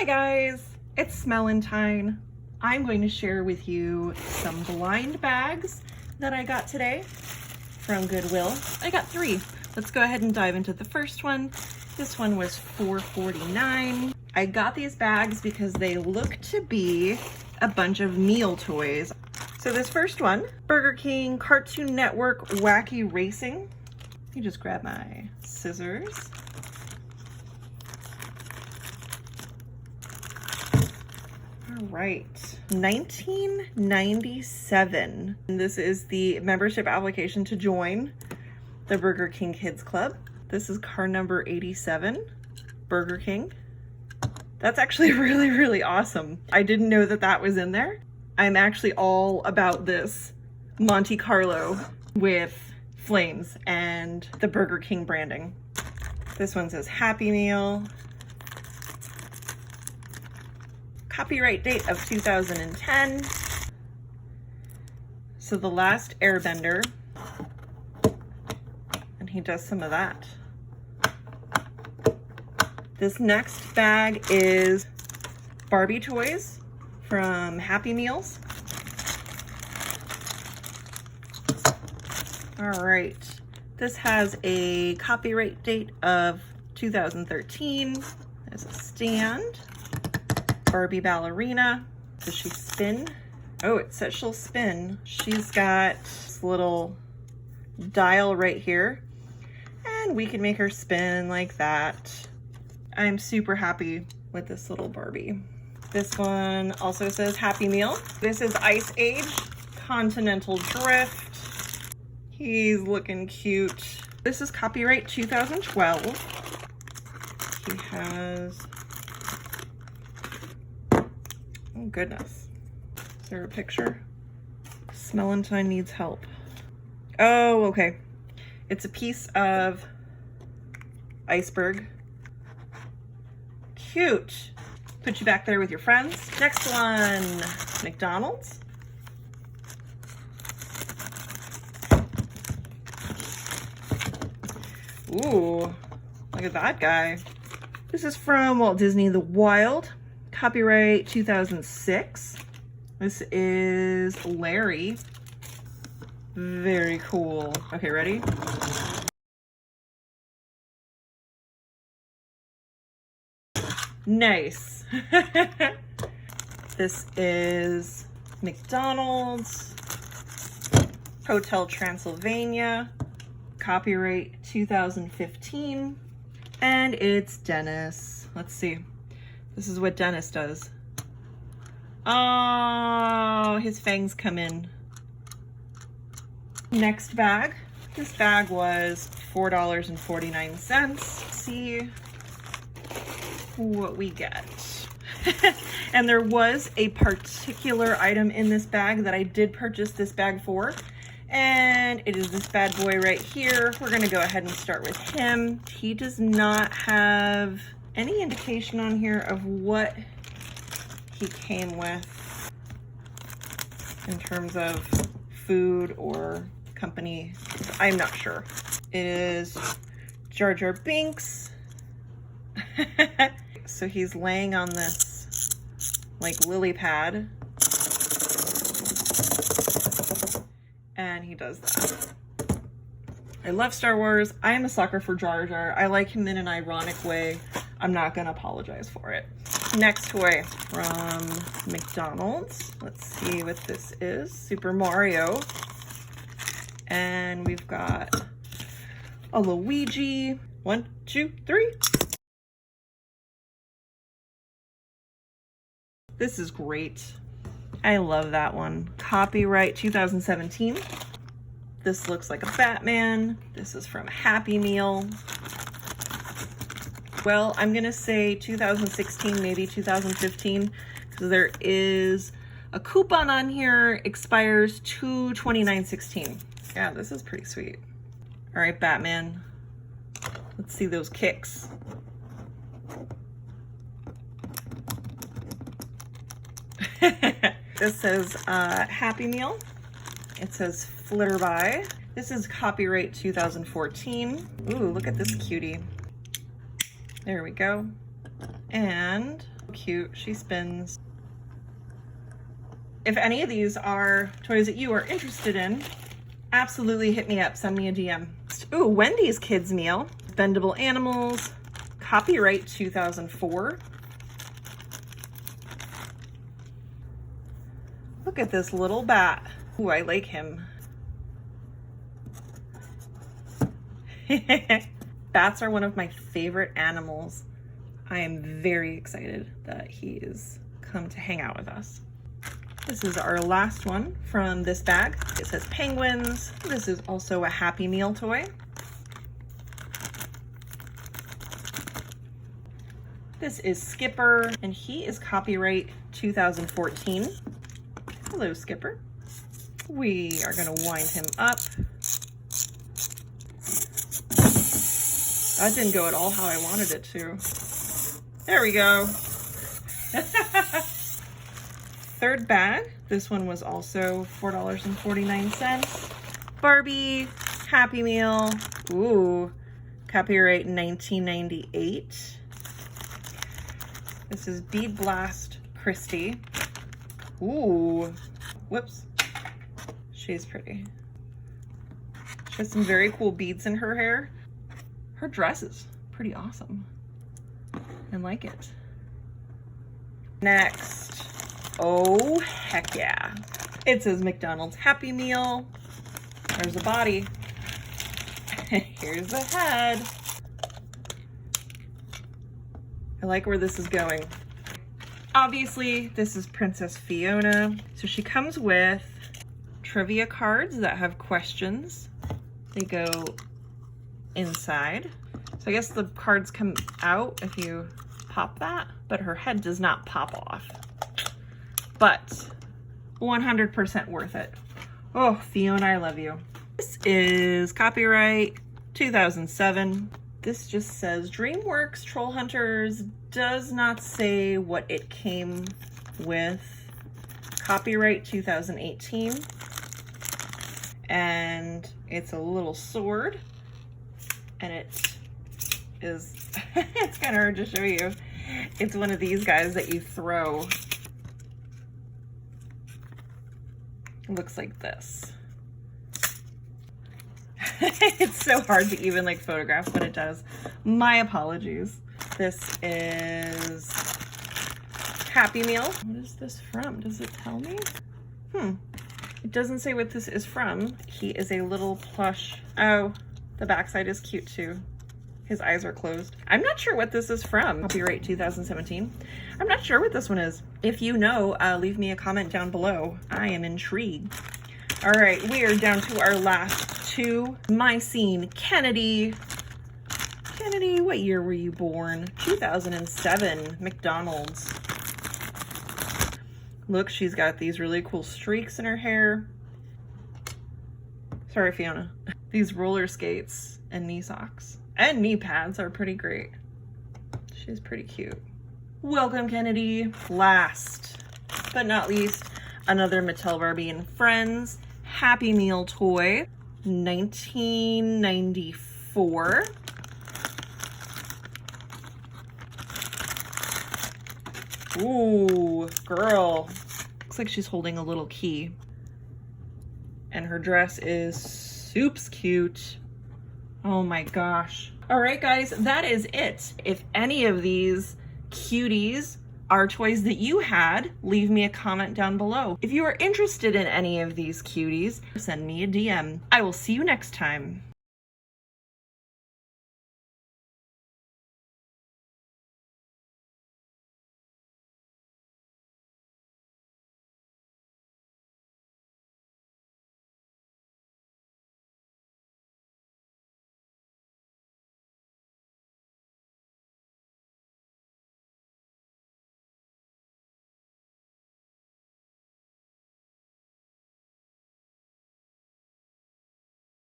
Hi guys, it's Smellentine. I'm going to share with you some blind bags that I got today from Goodwill. I got 3. Let's go ahead and dive into the first one. This one was $4.49. I got these bags because they look to be a bunch of meal toys. So this first one, Burger King, Cartoon Network, Wacky Racing. Let me just grab my scissors. All right, $19.97. And this is the membership application to join the Burger King Kids Club. This is card number 87, Burger King. That's actually really awesome. I didn't know that that was in there. I'm actually all about this Monte Carlo with flames and the Burger King branding. This one says Happy Meal. Copyright date of 2010. So the last Airbender, and he does some of that. This next bag is Barbie Toys from Happy Meals. All right, this has a copyright date of 2013. There's a stand. Barbie Ballerina. Does she spin? Oh, it says she'll spin. She's got this little dial right here, and we can make her spin like that. I'm super happy with this little Barbie. This one also says Happy Meal. This is Ice Age Continental Drift. He's looking cute. This is copyright 2012. He has, oh goodness, is there a picture? Smellentine needs help. Oh, okay. It's a piece of iceberg. Cute. Put you back there with your friends. Next one, McDonald's. Ooh, look at that guy. This is from Walt Disney The Wild. Copyright 2006. This is Larry. Very cool. Okay, ready? Nice. This is McDonald's. Hotel Transylvania. Copyright 2015. And it's Dennis. Let's see. This is what Dennis does. Oh, his fangs come in. Next bag. This bag was $4.49. Let's see what we get. And there was a particular item in this bag that I did purchase this bag for, and it is this bad boy right here. We're gonna go ahead and start with him. He does not have any indication on here of what he came with in terms of food or company. I'm not sure. It is Jar Jar Binks. So he's laying on this like lily pad, and he does that. I love Star Wars. I am a sucker for Jar Jar. I like him in an ironic way. I'm not gonna apologize for it. Next toy from McDonald's. Let's see what this is. Super Mario. And we've got a Luigi. 1, 2, 3. This is great. I love that one. Copyright 2017. This looks like a Batman. This is from Happy Meal. Well, I'm gonna say 2016, maybe 2015, because there is a coupon on here, expires 2/29/16. Yeah, this is pretty sweet. All right, Batman. Let's see those kicks. This says Happy Meal. It says Flitter By. This is copyright 2014. Ooh, look at this cutie. There we go. And Cute, she spins. If any of these are toys that you are interested in, absolutely hit me up, send me a DM. Ooh, Wendy's Kids Meal, Bendable Animals, copyright 2004. Look at this little bat. Ooh, I like him. Bats are one of my favorite animals. I am very excited that he is come to hang out with us. This is our last one from this bag. It says penguins. This is also a Happy Meal toy. This is Skipper, and he is copyright 2014. Hello, Skipper. We are gonna wind him up. That didn't go at all how I wanted it to. There we go. Third bag. This one was also $4.49. Barbie, Happy Meal. Ooh, copyright 1998. This is Bead Blast Christy. Ooh, whoops. She's pretty. She has some very cool beads in her hair. Her dress is pretty awesome. I like it. Next. Oh, heck yeah. It says McDonald's Happy Meal. There's a body. Here's the head. I like where this is going. Obviously, this is Princess Fiona. So she comes with trivia cards that have questions. They go inside. So I guess the cards come out if you pop that, but her head does not pop off. But 100% worth it. Oh, Fiona, I love you. This is copyright 2007. This just says DreamWorks Troll Hunters, does not say what it came with. Copyright 2018. And it's a little sword. And it is, it's kind of hard to show you. It's one of these guys that you throw. It looks like this. It's so hard to even like photograph, but it does. My apologies. This is Happy Meal. What is this from? Does it tell me? It doesn't say what this is from. He is a little plush. Oh, the backside is cute too. His eyes are closed. I'm not sure what this is from. Copyright 2017. I'm not sure what this one is. If you know, leave me a comment down below. I am intrigued. All right, we are down to our last two. My Scene, Kennedy. Kennedy, what year were you born? 2007, McDonald's. Look, she's got these really cool streaks in her hair. Sorry, Fiona. These roller skates and knee socks and knee pads are pretty great. She's pretty cute. Welcome, Kennedy. Last but not least, another Mattel Barbie and Friends Happy Meal toy, 1994. Ooh, girl. Looks like she's holding a little key. And her dress is soups cute. Oh my gosh. All right, guys, that is it. If any of these cuties are toys that you had, leave me a comment down below. If you are interested in any of these cuties, send me a DM. I will see you next time.